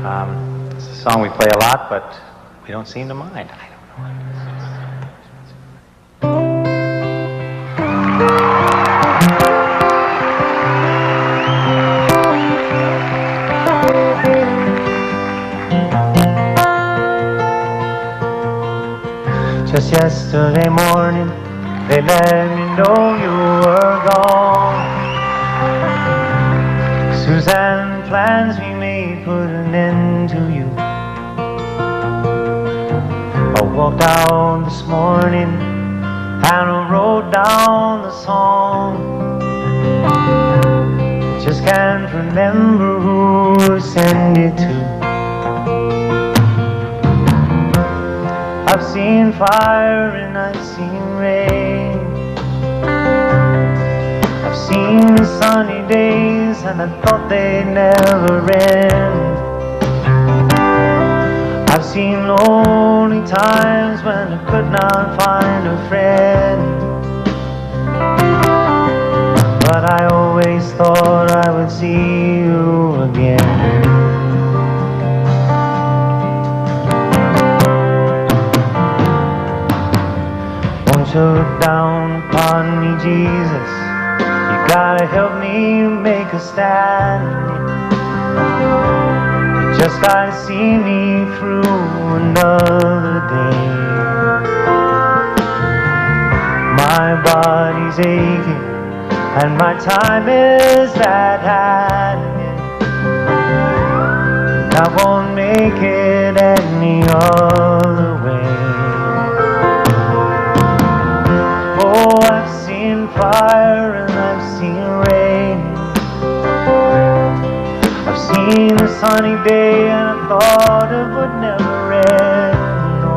It's a song we play a lot, but we don't seem to mind. I don't know. Just yesterday morning, they let me know you were gone. Suzanne, plans we made put an end to you. I walked out this morning and I wrote down the song. Just can't remember who to send it to. I've seen fire and I've seen rain. I've seen sunny days and I thought they'd never end. I've seen lonely times when I could not find a friend. But I always thought I would see you again. Look down upon me, Jesus. You gotta help me make a stand. You just gotta see me through another day. My body's aching and my time is at hand. I won't make it any other way. I've seen fire and I've seen rain. I've seen a sunny day and I thought it would never end. No.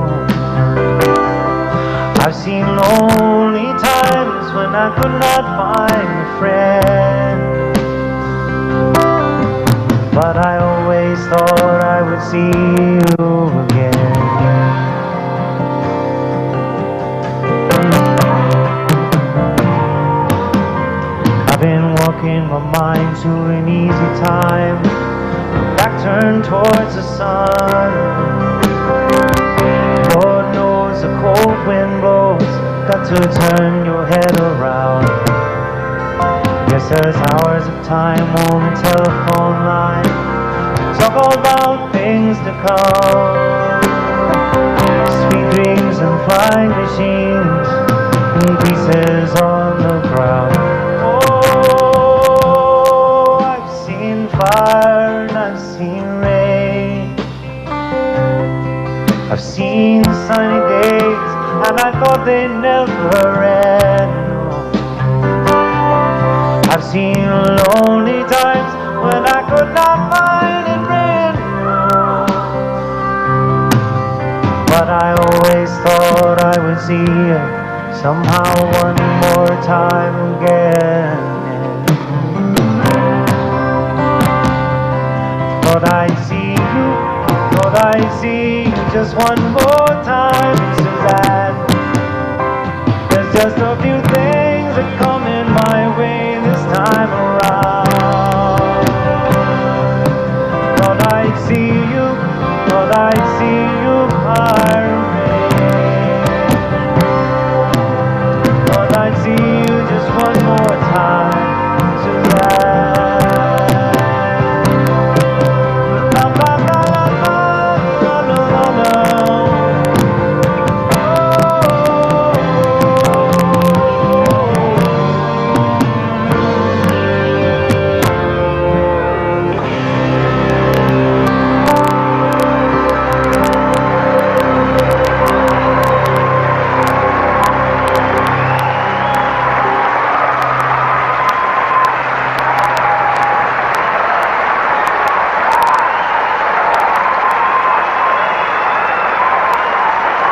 I've seen lonely times when I could not find a friend. But I always thought I would see you again. I've been walking my mind to an easy time, back turned towards the sun. Lord knows a cold wind blows, got to turn your head around. Yes, there's hours of time on the telephone line, talk all about things to come. Sweet dreams and flying machines, and pieces on the ground. Fire and I've seen rain. I've seen sunny days and I thought they'd never end. I've seen lonely times when I could not find a friend. But I always thought I would see you somehow one more time again. Thought I'd see you just one more time, Suzanne.